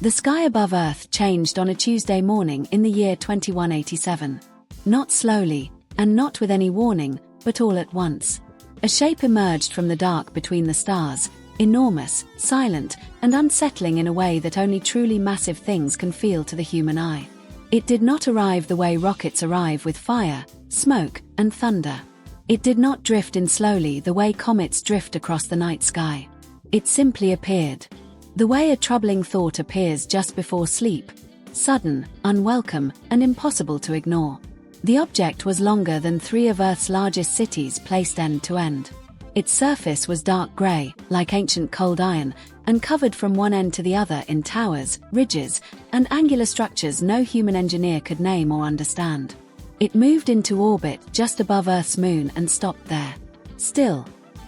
The sky above Earth changed on a Tuesday morning in the year 2187. Not slowly, and not with any warning, but all at once. A shape emerged from the dark between the stars, enormous, silent, and unsettling in a way that only truly massive things can feel to the human eye. It did not arrive the way rockets arrive, with fire, smoke, and thunder. It did not drift in slowly the way comets drift across the night sky. It simply appeared. The way a troubling thought appears just before sleep, sudden, unwelcome, and impossible to ignore. The object was longer than 3 of Earth's largest cities placed end to end. Its surface was dark grey, like ancient cold iron, and covered from one end to the other in towers, ridges, and angular structures no human engineer could name or understand. It moved into orbit just above Earth's moon and stopped there. Still,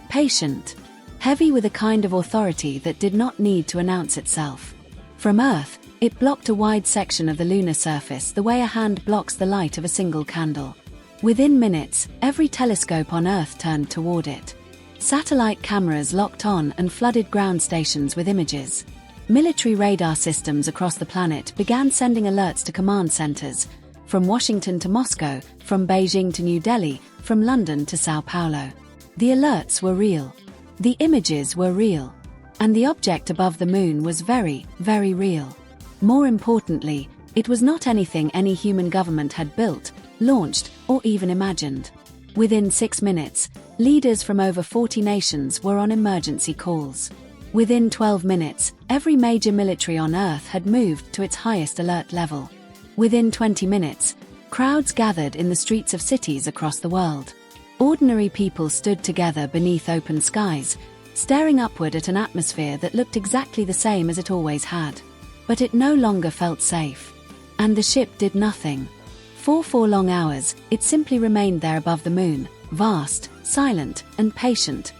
patient, heavy with a kind of authority that did not need to announce itself. From Earth, it blocked a wide section of the lunar surface the way a hand blocks the light of a single candle. Within minutes, every telescope on Earth turned toward it. Satellite cameras locked on and flooded ground stations with images. Military radar systems across the planet began sending alerts to command centers, from Washington to Moscow, from Beijing to New Delhi, from London to Sao Paulo. The alerts were real. The images were real. And the object above the moon was very, very real. More importantly, it was not anything any human government had built, launched, or even imagined. Within 6 minutes, leaders from over 40 nations were on emergency calls. Within 12 minutes, every major military on Earth had moved to its highest alert level. Within 20 minutes, crowds gathered in the streets of cities across the world. Ordinary people stood together beneath open skies, staring upward at an atmosphere that looked exactly the same as it always had. But it no longer felt safe. And the ship did nothing. For 4 long hours, it simply remained there above the moon, vast, silent, and patient,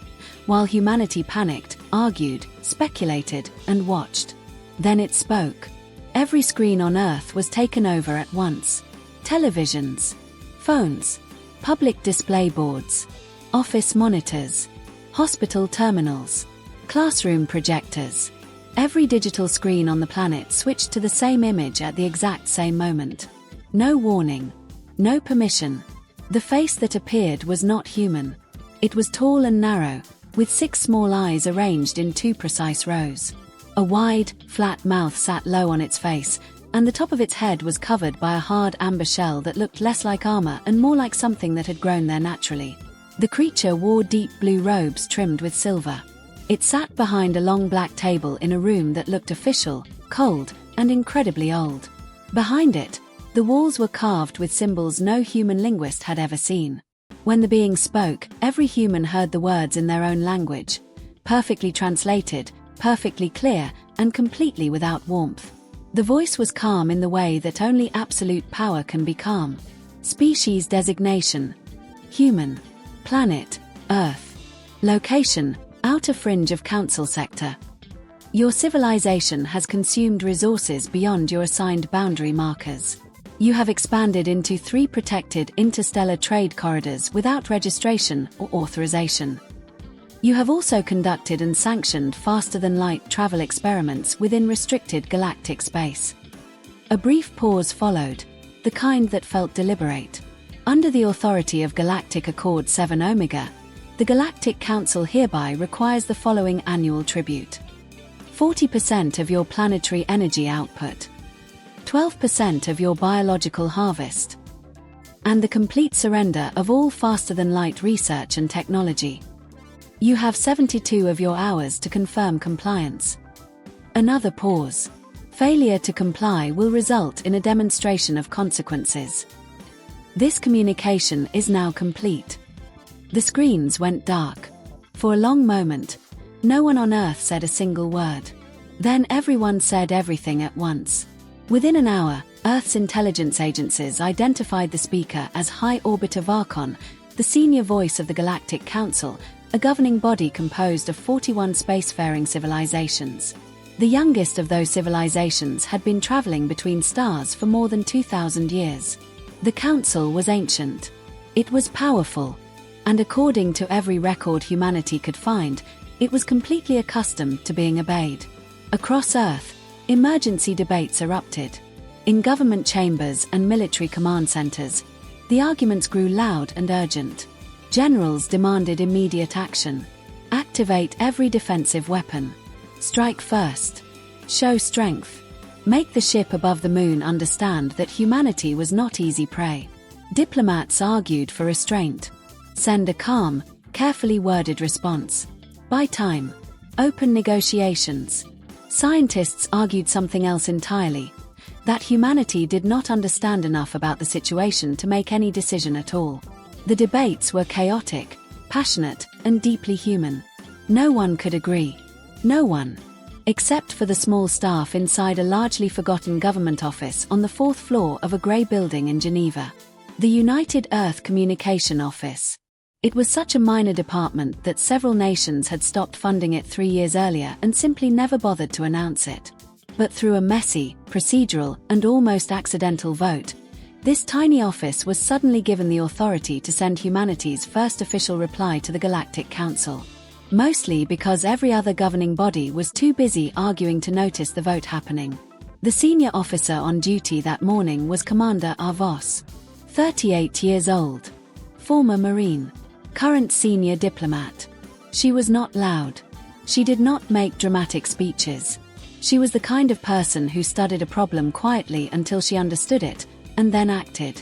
while humanity panicked, argued, speculated, and watched. Then it spoke. Every screen on Earth was taken over at once. Televisions, phones, public display boards, office monitors, hospital terminals, classroom projectors. Every digital screen on the planet switched to the same image at the exact same moment. No warning. No permission. The face that appeared was not human. It was tall and narrow, with 6 small eyes arranged in 2 precise rows. A wide, flat mouth sat low on its face, and the top of its head was covered by a hard amber shell that looked less like armor and more like something that had grown there naturally. The creature wore deep blue robes trimmed with silver. It sat behind a long black table in a room that looked official, cold, and incredibly old. Behind it, the walls were carved with symbols no human linguist had ever seen. When the being spoke, every human heard the words in their own language, perfectly translated, perfectly clear, and completely without warmth. The voice was calm in the way that only absolute power can be calm. Species designation: human. Planet: Earth. Location: outer fringe of Council sector. Your civilization has consumed resources beyond your assigned boundary markers. You have expanded into 3 protected interstellar trade corridors without registration or authorization. You have also conducted and sanctioned faster-than-light travel experiments within restricted galactic space. A brief pause followed, the kind that felt deliberate. Under the authority of Galactic Accord 7 Omega, the Galactic Council hereby requires the following annual tribute: 40% of your planetary energy output, 12% of your biological harvest, and the complete surrender of all faster-than-light research and technology. You have 72 of your hours to confirm compliance. Another pause. Failure to comply will result in a demonstration of consequences. This communication is now complete. The screens went dark. For a long moment, no one on Earth said a single word. Then everyone said everything at once. Within an hour, Earth's intelligence agencies identified the speaker as High Orbiter Varkon, the senior voice of the Galactic Council, a governing body composed of 41 spacefaring civilizations. The youngest of those civilizations had been traveling between stars for more than 2,000 years. The Council was ancient. It was powerful. And according to every record humanity could find, it was completely accustomed to being obeyed. Across Earth, Emergency debates erupted. In government chambers and military command centers, the arguments grew loud and urgent. Generals demanded immediate action. Activate every defensive weapon. Strike first. Show strength. Make the ship above the moon understand that humanity was not easy prey. Diplomats argued for restraint. Send a calm, carefully worded response. Buy time. Open negotiations. Scientists argued something else entirely, that humanity did not understand enough about the situation to make any decision at all. The debates were chaotic, passionate, and deeply human. No one could agree. No one. Except for the small staff inside a largely forgotten government office on the 4th floor of a grey building in Geneva. The United Earth Communication Office. It was such a minor department that several nations had stopped funding it 3 years earlier and simply never bothered to announce it. But through a messy, procedural, and almost accidental vote, this tiny office was suddenly given the authority to send humanity's first official reply to the Galactic Council. Mostly because every other governing body was too busy arguing to notice the vote happening. The senior officer on duty that morning was Commander Arvos, 38 years old. Former Marine. Current senior diplomat. She was not loud. She did not make dramatic speeches. She was the kind of person who studied a problem quietly until she understood it, and then acted.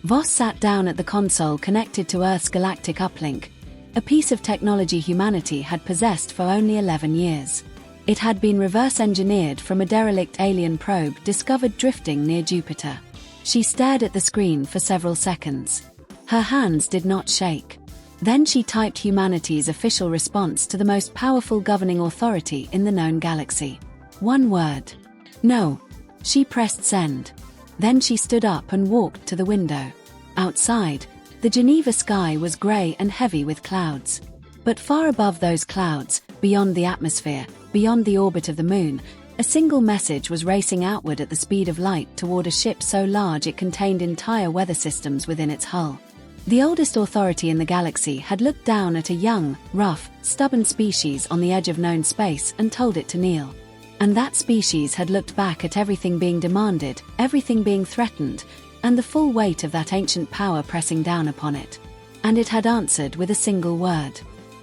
Voss sat down at the console connected to Earth's galactic uplink, a piece of technology humanity had possessed for only 11 years. It had been reverse-engineered from a derelict alien probe discovered drifting near Jupiter. She stared at the screen for several seconds. Her hands did not shake. Then she typed humanity's official response to the most powerful governing authority in the known galaxy. One word. No. She pressed send. Then she stood up and walked to the window. Outside, the Geneva sky was grey and heavy with clouds. But far above those clouds, beyond the atmosphere, beyond the orbit of the moon, a single message was racing outward at the speed of light toward a ship so large it contained entire weather systems within its hull. The oldest authority in the galaxy had looked down at a young, rough, stubborn species on the edge of known space and told it to kneel. And that species had looked back at everything being demanded, everything being threatened, and the full weight of that ancient power pressing down upon it. And it had answered with a single word.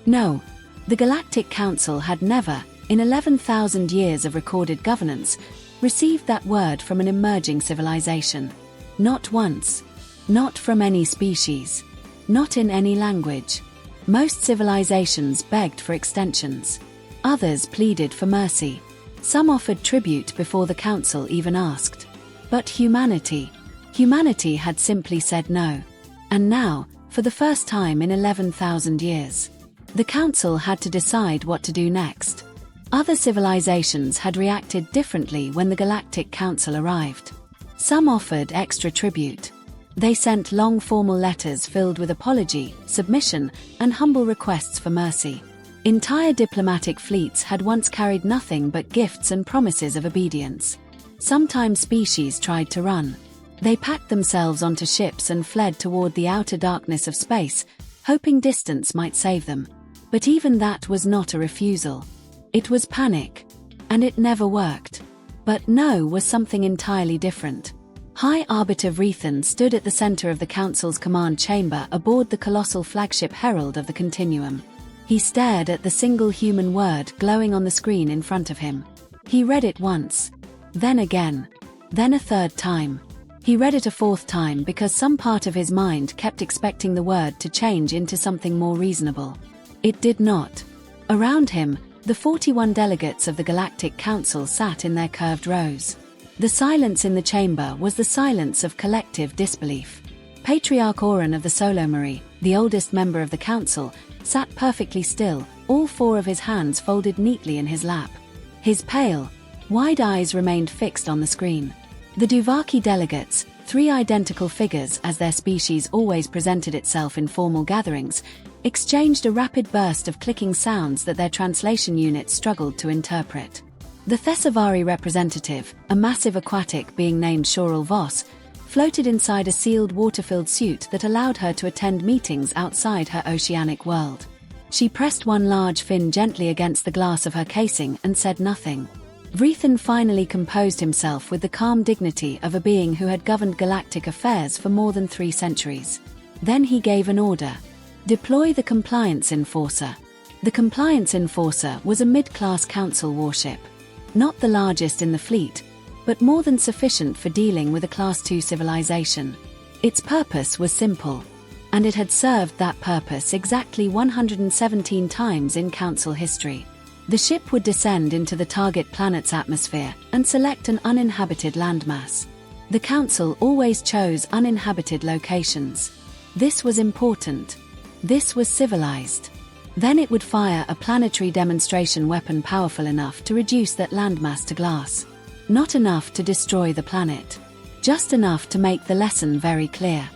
No. The Galactic Council had never, in 11,000 years of recorded governance, received that word from an emerging civilization. Not once. Not from any species. Not in any language. Most civilizations begged for extensions. Others pleaded for mercy. Some offered tribute before the Council even asked. But humanity had simply said no. And now, for the first time in 11,000 years, the Council had to decide what to do next. Other civilizations had reacted differently when the Galactic Council arrived. Some offered extra tribute. They sent long formal letters filled with apology, submission, and humble requests for mercy. Entire diplomatic fleets had once carried nothing but gifts and promises of obedience. Sometimes species tried to run. They packed themselves onto ships and fled toward the outer darkness of space, hoping distance might save them. But even that was not a refusal. It was panic. And it never worked. But no was something entirely different. High Arbiter Vrethan stood at the center of the Council's command chamber aboard the colossal flagship Herald of the Continuum. He stared at the single human word glowing on the screen in front of him. He read it once. Then again. Then a third time. He read it a fourth time because some part of his mind kept expecting the word to change into something more reasonable. It did not. Around him, the 41 delegates of the Galactic Council sat in their curved rows. The silence in the chamber was the silence of collective disbelief. Patriarch Oran of the Solomari, the oldest member of the council, sat perfectly still, all four of his hands folded neatly in his lap. His pale, wide eyes remained fixed on the screen. The Duvaki delegates, three identical figures as their species always presented itself in formal gatherings, exchanged a rapid burst of clicking sounds that their translation units struggled to interpret. The Thesavari representative, a massive aquatic being named Shoral Voss, floated inside a sealed water-filled suit that allowed her to attend meetings outside her oceanic world. She pressed one large fin gently against the glass of her casing and said nothing. Vrethan finally composed himself with the calm dignity of a being who had governed galactic affairs for more than 3 centuries. Then he gave an order. Deploy the Compliance Enforcer. The Compliance Enforcer was a mid-class council warship. Not the largest in the fleet, but more than sufficient for dealing with a Class II civilization. Its purpose was simple, and it had served that purpose exactly 117 times in council history. The ship would descend into the target planet's atmosphere and select an uninhabited landmass. The council always chose uninhabited locations. This was important. This was civilized. Then it would fire a planetary demonstration weapon powerful enough to reduce that landmass to glass. Not enough to destroy the planet. Just enough to make the lesson very clear.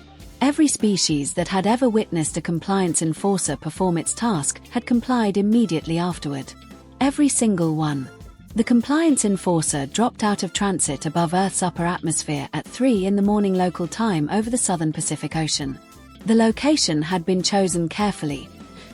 Every species that had ever witnessed a compliance enforcer perform its task had complied immediately afterward. Every single one. The compliance enforcer dropped out of transit above Earth's upper atmosphere at 3 in the morning local time over the southern Pacific Ocean. The location had been chosen carefully,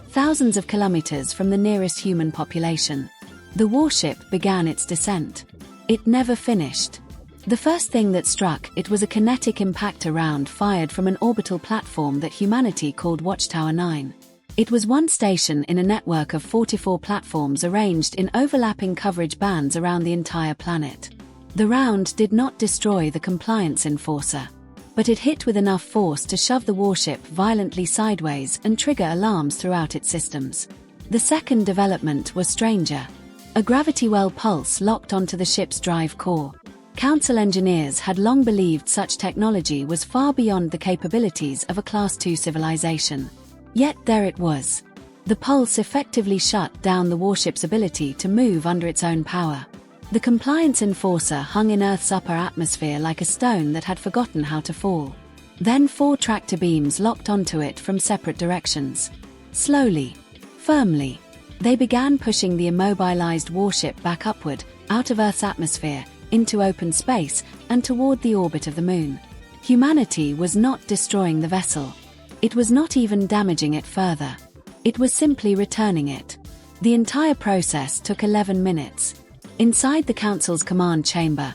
thousands of kilometers from the nearest human population. The warship began its descent. It never finished. The first thing that struck it was a kinetic impactor round fired from an orbital platform that humanity called Watchtower 9. It was one station in a network of 44 platforms arranged in overlapping coverage bands around the entire planet. The round did not destroy the compliance enforcer, but it hit with enough force to shove the warship violently sideways and trigger alarms throughout its systems. The second development was stranger. A gravity well pulse locked onto the ship's drive core. Council engineers had long believed such technology was far beyond the capabilities of a Class II civilization. Yet there it was. The pulse effectively shut down the warship's ability to move under its own power. The compliance enforcer hung in Earth's upper atmosphere like a stone that had forgotten how to fall. Then 4 tractor beams locked onto it from separate directions. Slowly, firmly, they began pushing the immobilized warship back upward, out of Earth's atmosphere, into open space, and toward the orbit of the Moon. Humanity was not destroying the vessel. It was not even damaging it further. It was simply returning it. The entire process took 11 minutes. Inside the Council's command chamber,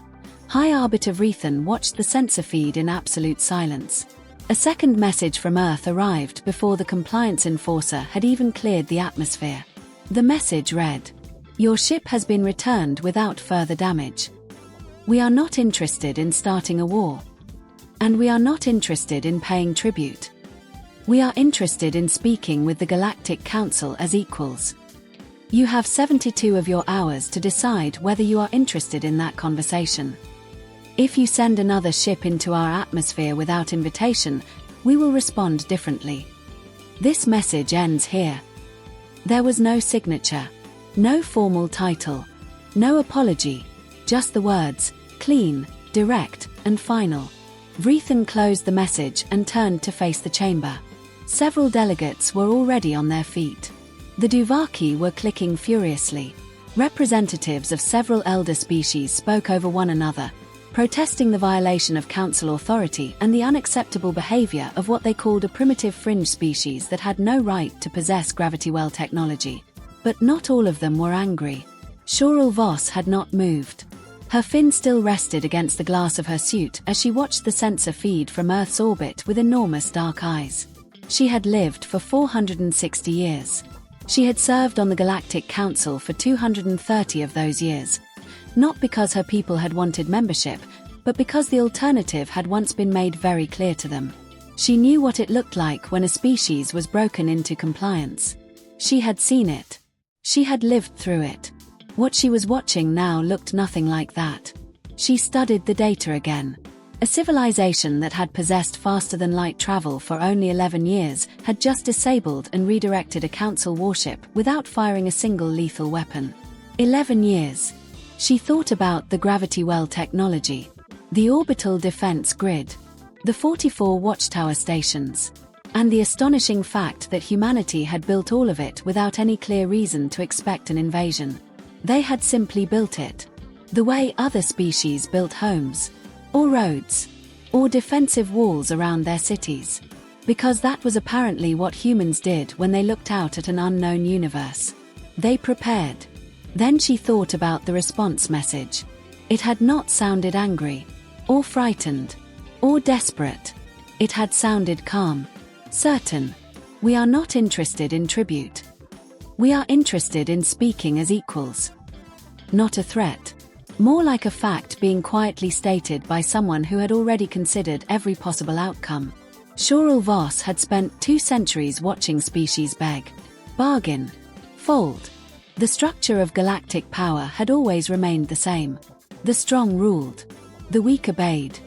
High Arbiter Vrethan watched the sensor feed in absolute silence. A second message from Earth arrived before the compliance enforcer had even cleared the atmosphere. The message read, "Your ship has been returned without further damage. We are not interested in starting a war. And we are not interested in paying tribute. We are interested in speaking with the Galactic Council as equals. You have 72 of your hours to decide whether you are interested in that conversation. If you send another ship into our atmosphere without invitation, we will respond differently." This message ends here. There was no signature, no formal title, no apology, just the words, clean, direct, and final. Vrethan closed the message and turned to face the chamber. Several delegates were already on their feet. The Duvaki were clicking furiously. Representatives of several elder species spoke over one another, protesting the violation of council authority and the unacceptable behavior of what they called a primitive fringe species that had no right to possess gravity well technology. But not all of them were angry. Shoral Voss had not moved. Her fin still rested against the glass of her suit as she watched the sensor feed from Earth's orbit with enormous dark eyes. She had lived for 460 years. She had served on the Galactic Council for 230 of those years. Not because her people had wanted membership, but because the alternative had once been made very clear to them. She knew what it looked like when a species was broken into compliance. She had seen it. She had lived through it. What she was watching now looked nothing like that. She studied the data again. A civilization that had possessed faster-than-light travel for only 11 years had just disabled and redirected a council warship without firing a single lethal weapon. 11 years. She thought about the gravity well technology, the orbital defense grid, the 44 watchtower stations, and the astonishing fact that humanity had built all of it without any clear reason to expect an invasion. They had simply built it, the way other species built homes, or roads, or defensive walls around their cities. Because that was apparently what humans did when they looked out at an unknown universe. They prepared. Then she thought about the response message. It had not sounded angry, or frightened, or desperate. It had sounded calm, certain. We are not interested in tribute. We are interested in speaking as equals. Not a threat. More like a fact being quietly stated by someone who had already considered every possible outcome. Shorel Voss had spent 2 centuries watching species beg, bargain, fold. The structure of galactic power had always remained the same. The strong ruled. The weak obeyed.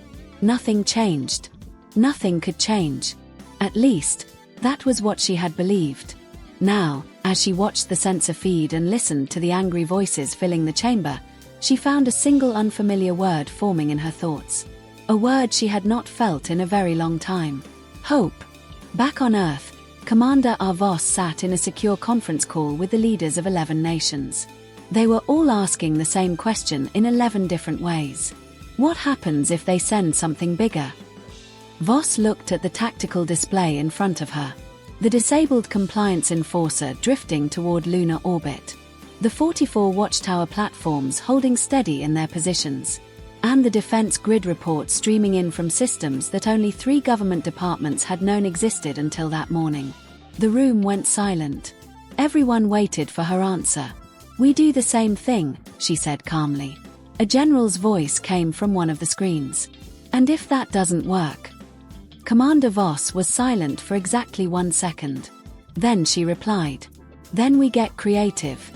Nothing changed. Nothing could change. At least, that was what she had believed. Now, as she watched the sensor feed and listened to the angry voices filling the chamber, she found a single unfamiliar word forming in her thoughts. A word she had not felt in a very long time. Hope. Back on Earth, Commander Voss sat in a secure conference call with the leaders of 11 nations. They were all asking the same question in 11 different ways. What happens if they send something bigger? Voss looked at the tactical display in front of her. The disabled compliance enforcer drifting toward lunar orbit. The 44 watchtower platforms holding steady in their positions. And the defense grid report streaming in from systems that only 3 government departments had known existed until that morning. The room went silent. Everyone waited for her answer. "We do the same thing," she said calmly. A general's voice came from one of the screens. "And if that doesn't work?" Commander Voss was silent for exactly 1 second. Then she replied, "Then we get creative."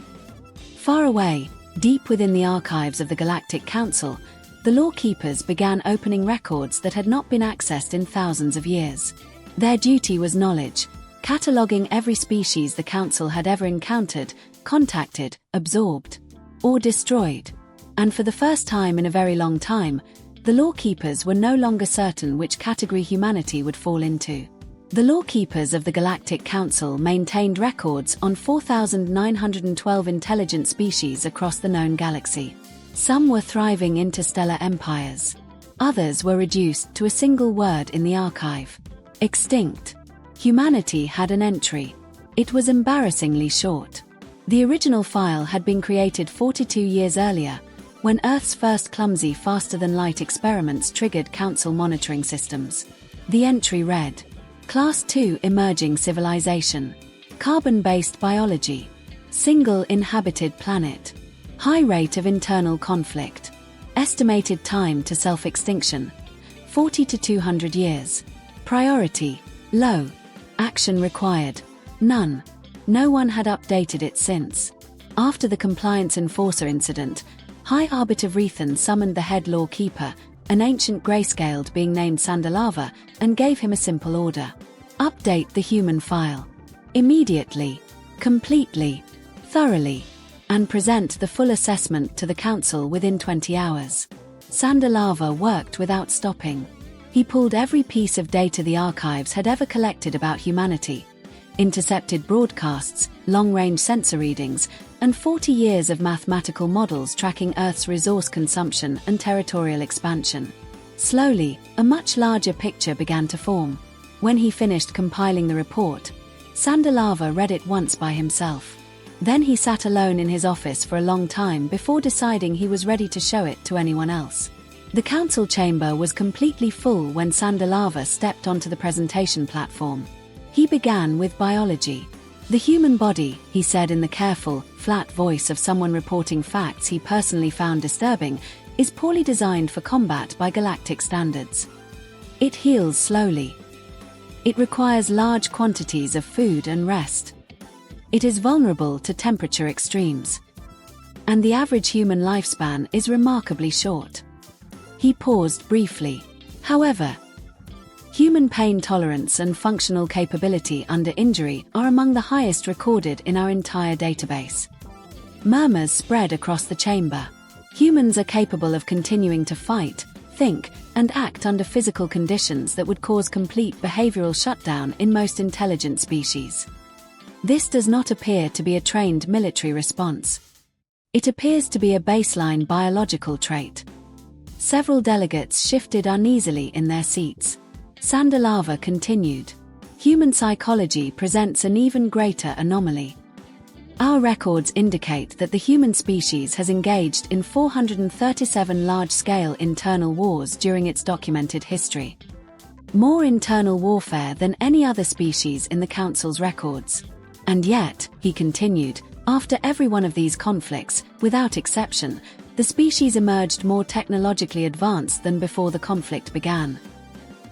Far away, deep within the archives of the Galactic Council, the lawkeepers began opening records that had not been accessed in thousands of years. Their duty was knowledge, cataloguing every species the Council had ever encountered, contacted, absorbed, or destroyed. And for the first time in a very long time, the lawkeepers were no longer certain which category humanity would fall into. The lawkeepers of the Galactic Council maintained records on 4,912 intelligent species across the known galaxy. Some were thriving interstellar empires. Others were reduced to a single word in the archive. Extinct. Humanity had an entry. It was embarrassingly short. The original file had been created 42 years earlier, when Earth's first clumsy faster-than-light experiments triggered Council monitoring systems. The entry read, Class 2 Emerging Civilization. Carbon-based biology. Single inhabited planet. High rate of internal conflict. Estimated time to self-extinction. 40 to 200 years. Priority. Low. Action required. None. No one had updated it since. After the compliance enforcer incident, High Arbiter Vrethan summoned the head lawkeeper, an ancient grayscaled being named Sandalava, and gave him a simple order. Update the human file. Immediately. Completely. Thoroughly. And present the full assessment to the Council within 20 hours. Sandalava worked without stopping. He pulled every piece of data the archives had ever collected about humanity. Intercepted broadcasts, long-range sensor readings, and 40 years of mathematical models tracking Earth's resource consumption and territorial expansion. Slowly, a much larger picture began to form. When he finished compiling the report, Sandalava read it once by himself. Then he sat alone in his office for a long time before deciding he was ready to show it to anyone else. The council chamber was completely full when Sandalava stepped onto the presentation platform. He began with biology. The human body, he said in the careful, flat voice of someone reporting facts he personally found disturbing, is poorly designed for combat by galactic standards. It heals slowly. It requires large quantities of food and rest. It is vulnerable to temperature extremes. And the average human lifespan is remarkably short. He paused briefly. However, human pain tolerance and functional capability under injury are among the highest recorded in our entire database. Murmurs spread across the chamber. Humans are capable of continuing to fight, think, and act under physical conditions that would cause complete behavioral shutdown in most intelligent species. This does not appear to be a trained military response. It appears to be a baseline biological trait. Several delegates shifted uneasily in their seats. Sandalava continued. Human psychology presents an even greater anomaly. Our records indicate that the human species has engaged in 437 large-scale internal wars during its documented history. More internal warfare than any other species in the Council's records. And yet, he continued, after every one of these conflicts, without exception, the species emerged more technologically advanced than before the conflict began.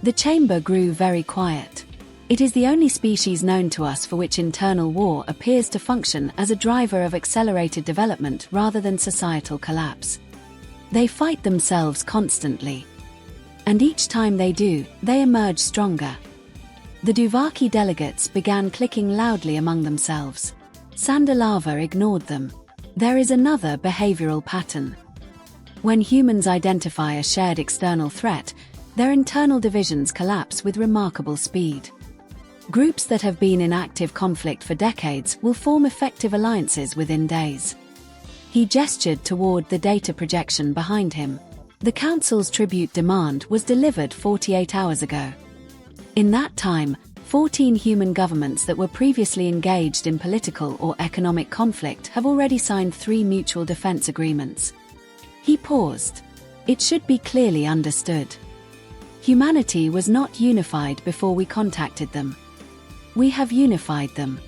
The chamber grew very quiet. It is the only species known to us for which internal war appears to function as a driver of accelerated development rather than societal collapse. They fight themselves constantly. And each time they do, they emerge stronger. The Duvaki delegates began clicking loudly among themselves. Sandalava ignored them. There is another behavioral pattern. When humans identify a shared external threat, their internal divisions collapse with remarkable speed. Groups that have been in active conflict for decades will form effective alliances within days. He gestured toward the data projection behind him. The Council's tribute demand was delivered 48 hours ago. In that time, 14 human governments that were previously engaged in political or economic conflict have already signed 3 mutual defense agreements. He paused. It should be clearly understood. Humanity was not unified before we contacted them. We have unified them.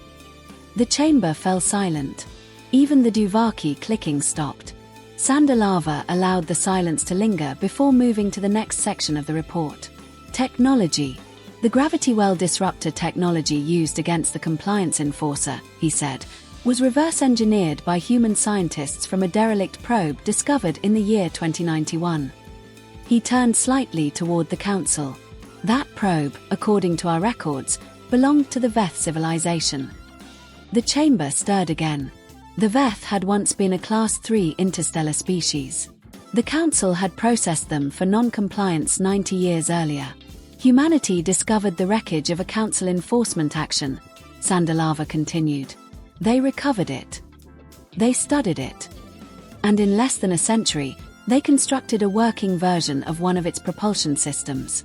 The chamber fell silent. Even the Duvaki clicking stopped. Sandalava allowed the silence to linger before moving to the next section of the report. Technology. The gravity well disruptor technology used against the compliance enforcer, he said, was reverse-engineered by human scientists from a derelict probe discovered in the year 2091. He turned slightly toward the Council. That probe, according to our records, belonged to the Veth civilization. The chamber stirred again. The Veth had once been a Class 3 interstellar species. The Council had processed them for non-compliance 90 years earlier. Humanity discovered the wreckage of a Council enforcement action, Sandalava continued. They recovered it. They studied it. And in less than a century, they constructed a working version of one of its propulsion systems.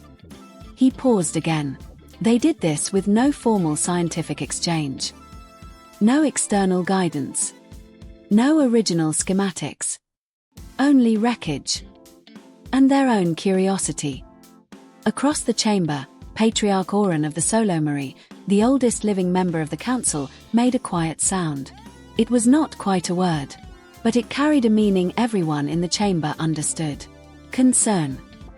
He paused again. They did this with no formal scientific exchange. No external guidance. No original schematics. Only wreckage. And their own curiosity. Across the chamber, Patriarch Oran of the Solomari, the oldest living member of the Council, made a quiet sound. It was not quite a word, but it carried a meaning everyone in the chamber understood. Concern.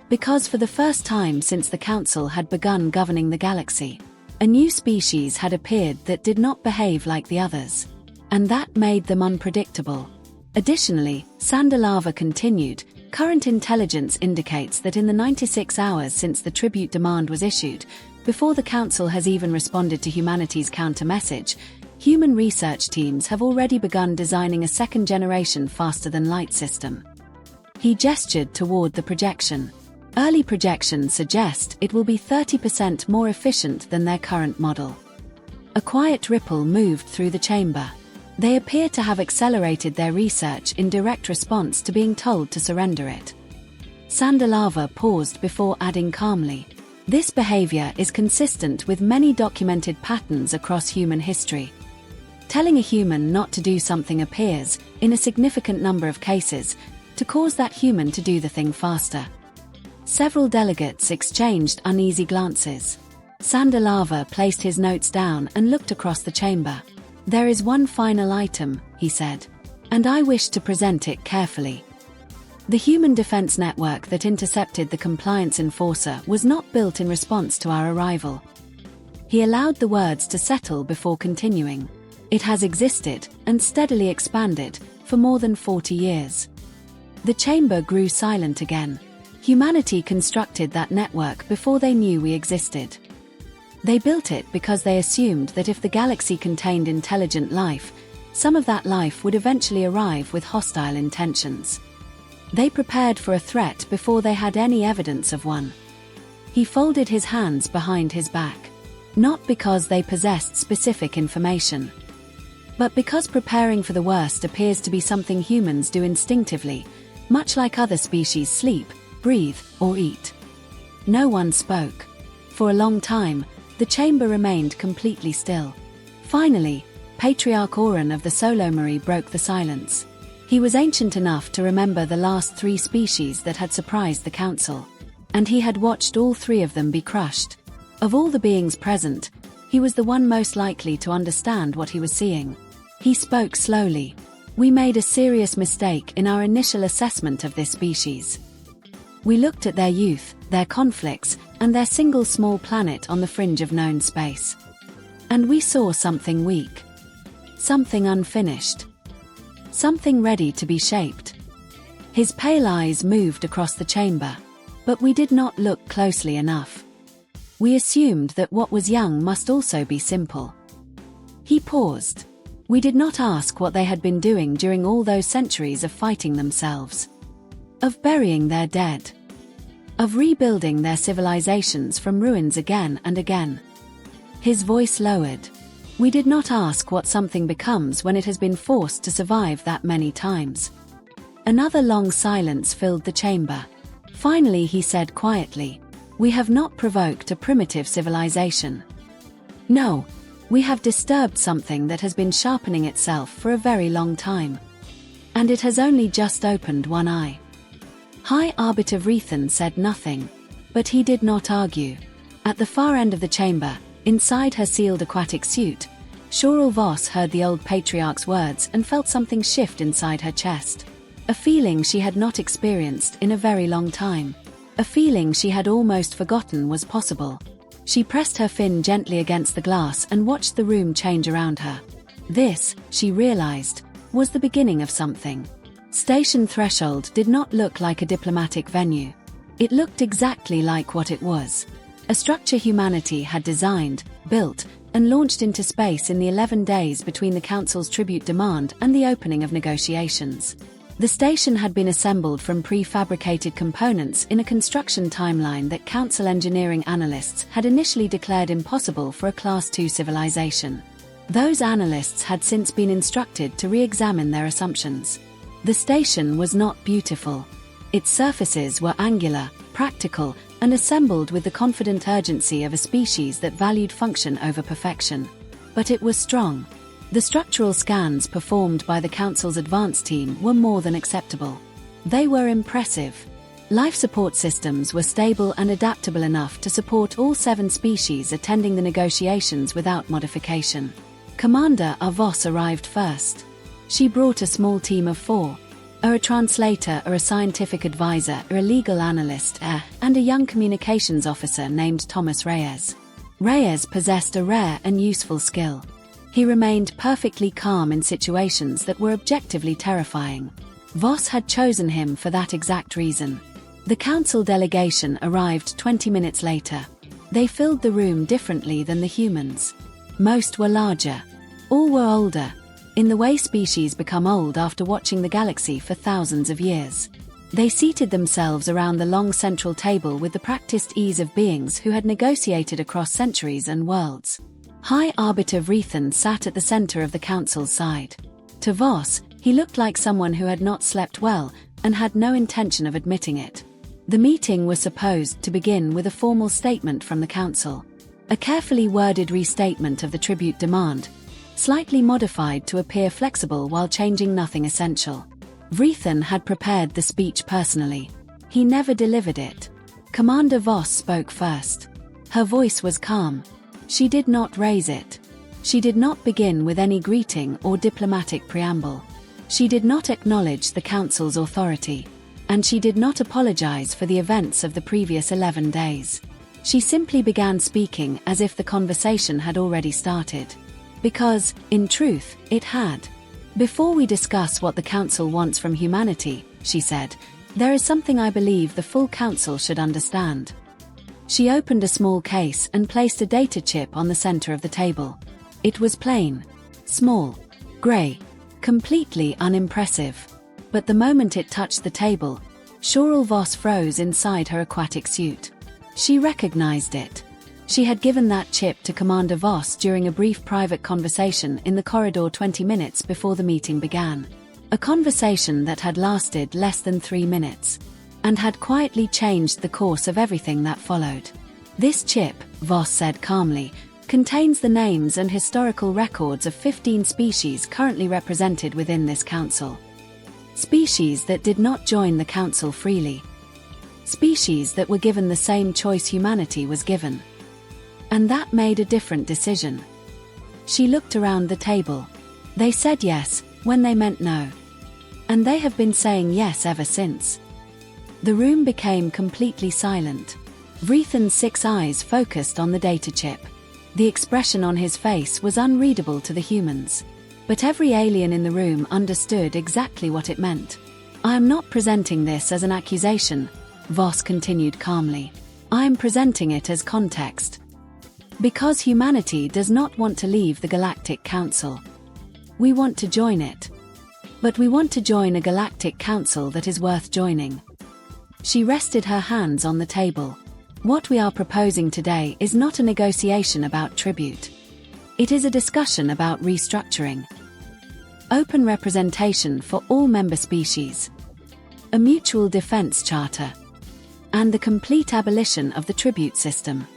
Because for the first time since the Council had begun governing the galaxy, a new species had appeared that did not behave like the others. And that made them unpredictable. Additionally, Sandalava continued, current intelligence indicates that in the 96 hours since the tribute demand was issued, before the Council has even responded to humanity's counter-message, human research teams have already begun designing a second-generation faster-than-light system. He gestured toward the projection. Early projections suggest it will be 30% more efficient than their current model. A quiet ripple moved through the chamber. They appear to have accelerated their research in direct response to being told to surrender it. Sandalava paused before adding calmly, "This behavior is consistent with many documented patterns across human history. Telling a human not to do something appears, in a significant number of cases, to cause that human to do the thing faster." Several delegates exchanged uneasy glances. Sandalava placed his notes down and looked across the chamber. "There is one final item," he said, "and I wish to present it carefully. The human defense network that intercepted the compliance enforcer was not built in response to our arrival." He allowed the words to settle before continuing. "It has existed, and steadily expanded, for more than 40 years." The chamber grew silent again. Humanity constructed that network before they knew we existed. They built it because they assumed that if the galaxy contained intelligent life, some of that life would eventually arrive with hostile intentions. They prepared for a threat before they had any evidence of one. He folded his hands behind his back. Not because they possessed specific information, but because preparing for the worst appears to be something humans do instinctively, much like other species sleep, breathe, or eat. No one spoke. For a long time, the chamber remained completely still. Finally, Patriarch Oran of the Solomari broke the silence. He was ancient enough to remember the last 3 species that had surprised the council. And he had watched all 3 of them be crushed. Of all the beings present, he was the one most likely to understand what he was seeing. He spoke slowly. We made a serious mistake in our initial assessment of this species. We looked at their youth, their conflicts, and their single small planet on the fringe of known space. And we saw something weak. Something unfinished. Something ready to be shaped. His pale eyes moved across the chamber, but we did not look closely enough. We assumed that what was young must also be simple. He paused. We did not ask what they had been doing during all those centuries of fighting themselves. Of burying their dead. Of rebuilding their civilizations from ruins again and again. His voice lowered. We did not ask what something becomes when it has been forced to survive that many times. Another long silence filled the chamber. Finally he said quietly, "We have not provoked a primitive civilization. No, we have disturbed something that has been sharpening itself for a very long time. And it has only just opened one eye." High Arbiter Vrethan said nothing, but he did not argue. At the far end of the chamber, inside her sealed aquatic suit, Shoral Voss heard the old patriarch's words and felt something shift inside her chest. A feeling she had not experienced in a very long time. A feeling she had almost forgotten was possible. She pressed her fin gently against the glass and watched the room change around her. This, she realized, was the beginning of something. Station Threshold did not look like a diplomatic venue. It looked exactly like what it was. A structure humanity had designed, built, and launched into space in the 11 days between the Council's tribute demand and the opening of negotiations. The station had been assembled from prefabricated components in a construction timeline that Council engineering analysts had initially declared impossible for a Class II civilization. Those analysts had since been instructed to re-examine their assumptions. The station was not beautiful. Its surfaces were angular, practical, and assembled with the confident urgency of a species that valued function over perfection. But it was strong. The structural scans performed by the Council's advance team were more than acceptable. They were impressive. Life support systems were stable and adaptable enough to support all 7 species attending the negotiations without modification. Commander Voss arrived first. She brought a small team of 4. A translator, a scientific advisor, a legal analyst, and a young communications officer named Thomas Reyes. Reyes possessed a rare and useful skill. He remained perfectly calm in situations that were objectively terrifying. Voss had chosen him for that exact reason. The Council delegation arrived 20 minutes later. They filled the room differently than the humans. Most were larger. All were older, in the way species become old after watching the galaxy for thousands of years. They seated themselves around the long central table with the practiced ease of beings who had negotiated across centuries and worlds. High Arbiter Vrethan sat at the center of the Council's side. To Voss, he looked like someone who had not slept well and had no intention of admitting it. The meeting was supposed to begin with a formal statement from the Council. A carefully worded restatement of the tribute demand, slightly modified to appear flexible while changing nothing essential. Vrethan had prepared the speech personally. He never delivered it. Commander Voss spoke first. Her voice was calm. She did not raise it. She did not begin with any greeting or diplomatic preamble. She did not acknowledge the Council's authority. And she did not apologize for the events of the previous 11 days. She simply began speaking as if the conversation had already started. Because, in truth, it had. "Before we discuss what the Council wants from humanity," she said, "there is something I believe the full Council should understand." She opened a small case and placed a data chip on the center of the table. It was plain, small, gray, completely unimpressive. But the moment it touched the table, Shoral Voss froze inside her aquatic suit. She recognized it. She had given that chip to Commander Voss during a brief private conversation in the corridor 20 minutes before the meeting began. A conversation that had lasted less than 3 minutes, and had quietly changed the course of everything that followed. "This chip," Voss said calmly, contains the names and historical records of 15 species currently represented within this council. Species that did not join the council freely. Species that were given the same choice humanity was given. And that made a different decision. She looked around the table. They said yes, when they meant no. And they have been saying yes ever since. The room became completely silent. Vrethan's 6 eyes focused on the data chip. The expression on his face was unreadable to the humans. But every alien in the room understood exactly what it meant. I am not presenting this as an accusation, Voss continued calmly. I am presenting it as context. Because humanity does not want to leave the Galactic Council. We want to join it. But we want to join a Galactic Council that is worth joining. She rested her hands on the table. What we are proposing today is not a negotiation about tribute. It is a discussion about restructuring. Open representation for all member species. A mutual defense charter. And the complete abolition of the tribute system.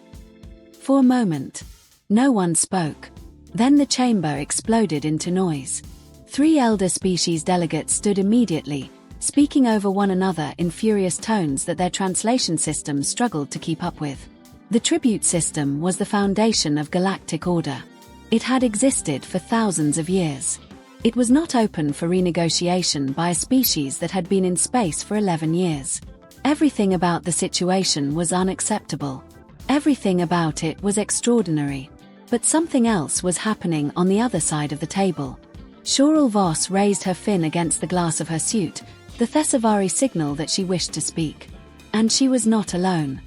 For a moment, no one spoke. Then the chamber exploded into noise. 3 elder species delegates stood immediately, speaking over one another in furious tones that their translation systems struggled to keep up with. The tribute system was the foundation of galactic order. It had existed for thousands of years. It was not open for renegotiation by a species that had been in space for 11 years. Everything about the situation was unacceptable. Everything about it was extraordinary. But something else was happening on the other side of the table. Shoral Voss raised her fin against the glass of her suit, the Thesavari signal that she wished to speak. And she was not alone.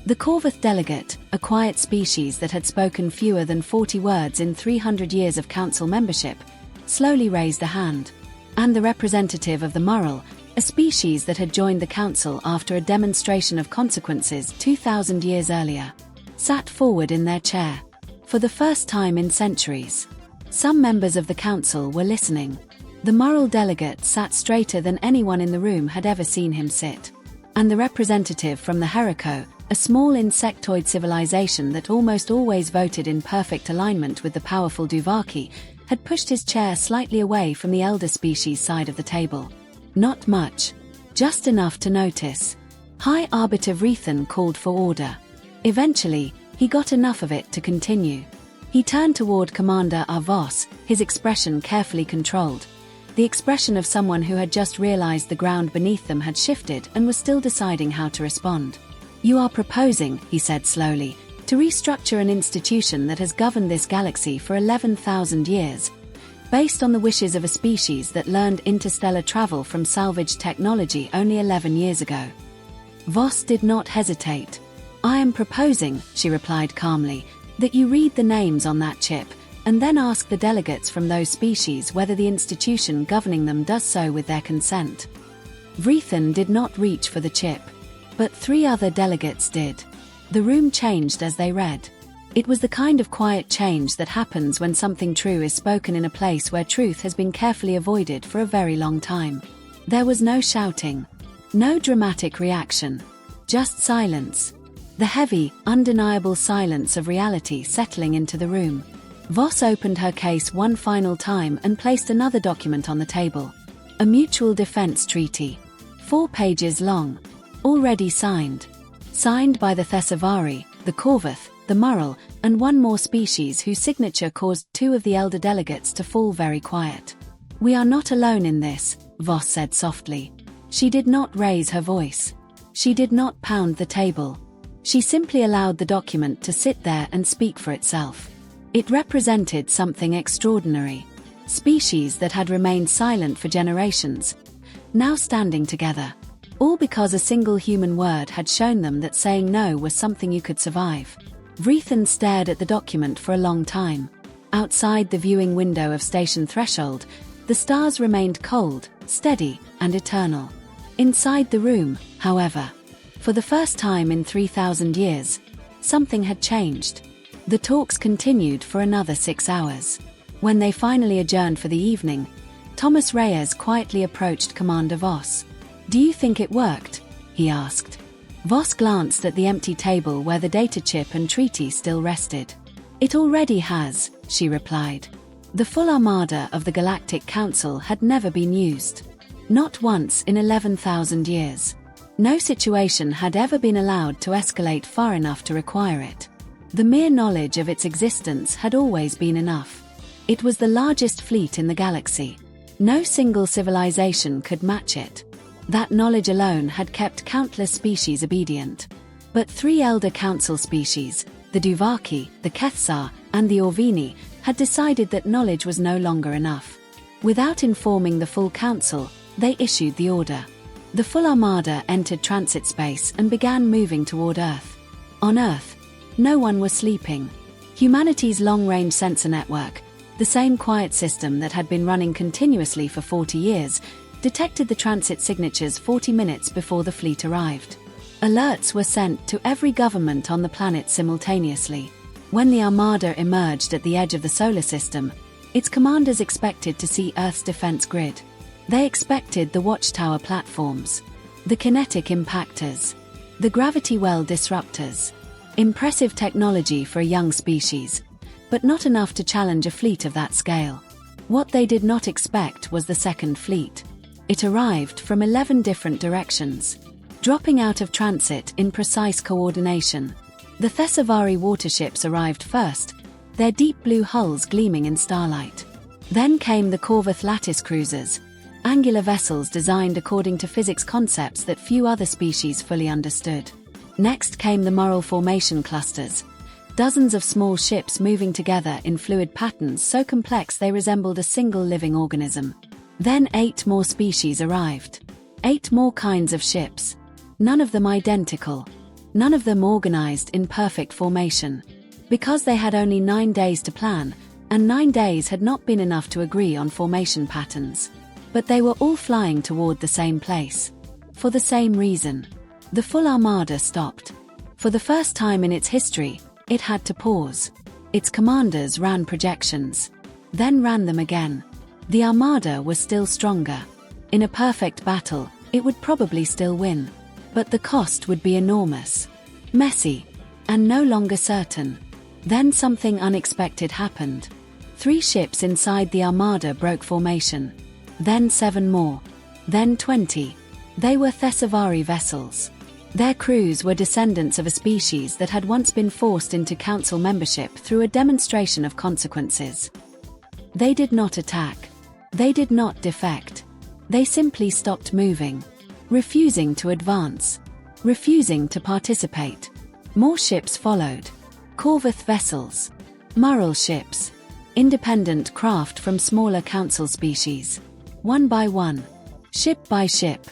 The Corvath delegate, a quiet species that had spoken fewer than 40 words in 300 years of council membership, slowly raised a hand. And the representative of the Murrel, a species that had joined the council after a demonstration of consequences 2,000 years earlier, sat forward in their chair. For the first time in centuries. Some members of the council were listening. The Murrel delegate sat straighter than anyone in the room had ever seen him sit. And the representative from the Heriko, a small insectoid civilization that almost always voted in perfect alignment with the powerful Duvaki, had pushed his chair slightly away from the elder species side of the table. Not much. Just enough to notice. High Arbiter Vrethan called for order. Eventually, he got enough of it to continue. He turned toward Commander Voss, his expression carefully controlled. The expression of someone who had just realized the ground beneath them had shifted and was still deciding how to respond. You are proposing, he said slowly, to restructure an institution that has governed this galaxy for 11,000 years, based on the wishes of a species that learned interstellar travel from salvaged technology only 11 years ago. Voss did not hesitate. I am proposing, she replied calmly, that you read the names on that chip, and then ask the delegates from those species whether the institution governing them does so with their consent. Vrethan did not reach for the chip, but 3 other delegates did. The room changed as they read. It was the kind of quiet change that happens when something true is spoken in a place where truth has been carefully avoided for a very long time. There was no shouting, no dramatic reaction, just silence. The heavy, undeniable silence of reality settling into the room. Voss opened her case one final time and placed another document on the table. A mutual defense treaty. 4 pages long. Already signed. Signed by the Thesavari, the Corvath, the Murrel, and 1 more species whose signature caused 2 of the elder delegates to fall very quiet. We are not alone in this, Voss said softly. She did not raise her voice. She did not pound the table. She simply allowed the document to sit there and speak for itself. It represented something extraordinary. Species that had remained silent for generations, now standing together. All because a single human word had shown them that saying no was something you could survive. Vrethan stared at the document for a long time. Outside the viewing window of Station Threshold, the stars remained cold, steady, and eternal. Inside the room, however, for the first time in 3,000 years, something had changed. The talks continued for another 6 hours. When they finally adjourned for the evening, Thomas Reyes quietly approached Commander Voss. Do you think it worked? He asked. Voss glanced at the empty table where the data chip and treaty still rested. "It already has," she replied. The full armada of the Galactic Council had never been used. Not once in 11,000 years. No situation had ever been allowed to escalate far enough to require it. The mere knowledge of its existence had always been enough. It was the largest fleet in the galaxy. No single civilization could match it. That knowledge alone had kept countless species obedient. But 3 elder council species, the Duvaki, the Kethsar, and the Orvini, had decided that knowledge was no longer enough. Without informing the full council, they issued the order. The full armada entered transit space and began moving toward Earth. On Earth, no one was sleeping. Humanity's long-range sensor network, the same quiet system that had been running continuously for 40 years, detected the transit signatures 40 minutes before the fleet arrived. Alerts were sent to every government on the planet simultaneously. When the armada emerged at the edge of the solar system, its commanders expected to see Earth's defense grid. They expected the watchtower platforms, the kinetic impactors, the gravity well disruptors. Impressive technology for a young species, but not enough to challenge a fleet of that scale. What they did not expect was the second fleet. It arrived from 11 different directions, dropping out of transit in precise coordination. The Thesavari waterships arrived first, their deep blue hulls gleaming in starlight. Then came the Corvath lattice cruisers, angular vessels designed according to physics concepts that few other species fully understood. Next came the Moral Formation clusters, dozens of small ships moving together in fluid patterns so complex they resembled a single living organism. Then 8 more species arrived. 8 more kinds of ships. None of them identical. None of them organized in perfect formation. Because they had only 9 days to plan, and 9 days had not been enough to agree on formation patterns. But they were all flying toward the same place. For the same reason. The full armada stopped. For the first time in its history, it had to pause. Its commanders ran projections. Then ran them again. The armada was still stronger. In a perfect battle, it would probably still win. But the cost would be enormous. Messy. And no longer certain. Then something unexpected happened. 3 ships inside the armada broke formation. Then 7 more. Then 20. They were Thesavari vessels. Their crews were descendants of a species that had once been forced into council membership through a demonstration of consequences. They did not attack. They did not defect. They simply stopped moving. Refusing to advance. Refusing to participate. More ships followed. Corvath vessels. Mural ships. Independent craft from smaller council species. One by one. Ship by ship.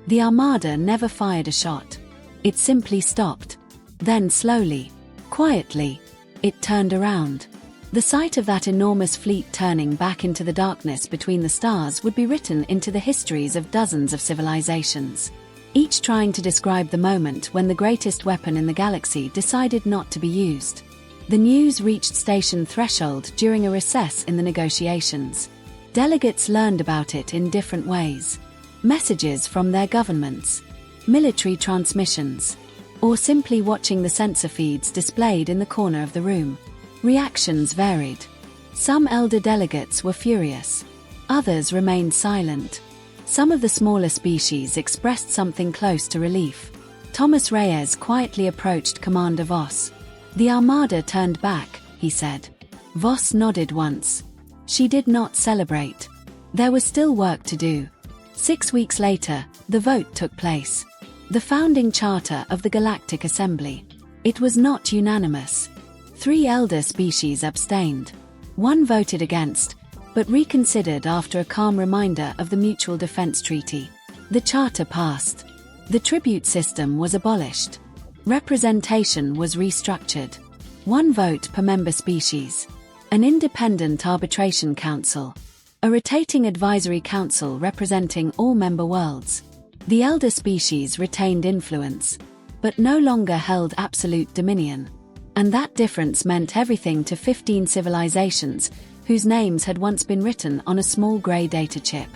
The armada never fired a shot. It simply stopped. Then slowly, quietly, it turned around. The sight of that enormous fleet turning back into the darkness between the stars would be written into the histories of dozens of civilizations, each trying to describe the moment when the greatest weapon in the galaxy decided not to be used. The news reached station threshold during a recess in the negotiations. Delegates learned about it in different ways. Messages from their governments, military transmissions, or simply watching the sensor feeds displayed in the corner of the room. Reactions varied. Some elder delegates were furious. Others remained silent. Some of the smaller species expressed something close to relief. Thomas Reyes quietly approached Commander Voss. "The armada turned back," he said. Voss nodded once. She did not celebrate. There was still work to do. 6 weeks later, the vote took place. The founding charter of the Galactic Assembly. It was not unanimous. 3 elder species abstained. 1 voted against, but reconsidered after a calm reminder of the Mutual Defense Treaty. The charter passed. The tribute system was abolished. Representation was restructured. 1 vote per member species. An independent arbitration council. A rotating advisory council representing all member worlds. The elder species retained influence, but no longer held absolute dominion. And that difference meant everything to 15 civilizations, whose names had once been written on a small grey data chip.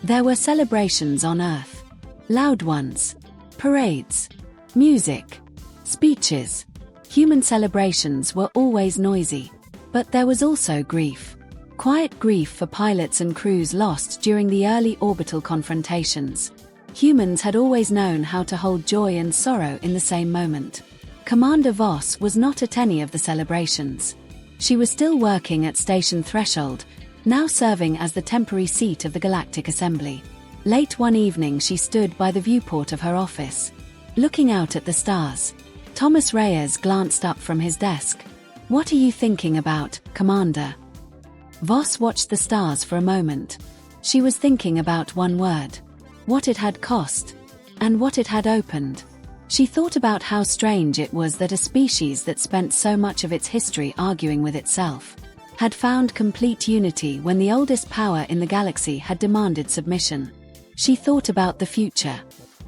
There were celebrations on Earth. Loud ones. Parades. Music. Speeches. Human celebrations were always noisy. But there was also grief. Quiet grief for pilots and crews lost during the early orbital confrontations. Humans had always known how to hold joy and sorrow in the same moment. Commander Voss was not at any of the celebrations. She was still working at Station Threshold, now serving as the temporary seat of the Galactic Assembly. Late one evening she stood by the viewport of her office, looking out at the stars. Thomas Reyes glanced up from his desk. "What are you thinking about, Commander?" Voss watched the stars for a moment. She was thinking about one word. What it had cost. And what it had opened. She thought about how strange it was that a species that spent so much of its history arguing with itself had found complete unity when the oldest power in the galaxy had demanded submission. She thought about the future.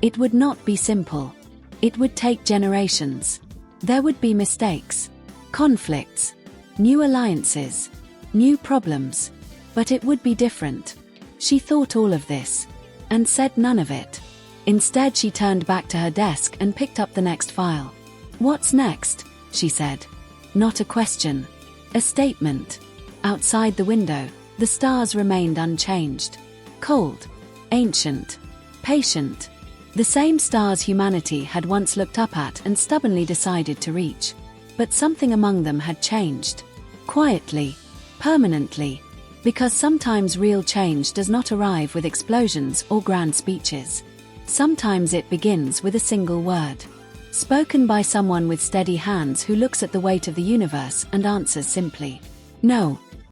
It would not be simple. It would take generations. There would be mistakes, conflicts, new alliances, new problems. But it would be different. She thought all of this, and said none of it. Instead she turned back to her desk and picked up the next file. "What's next?" she said. Not a question. A statement. Outside the window, the stars remained unchanged. Cold. Ancient. Patient. The same stars humanity had once looked up at and stubbornly decided to reach. But something among them had changed. Quietly. Permanently. Because sometimes real change does not arrive with explosions or grand speeches. Sometimes it begins with a single word. Spoken by someone with steady hands who looks at the weight of the universe and answers simply, "No."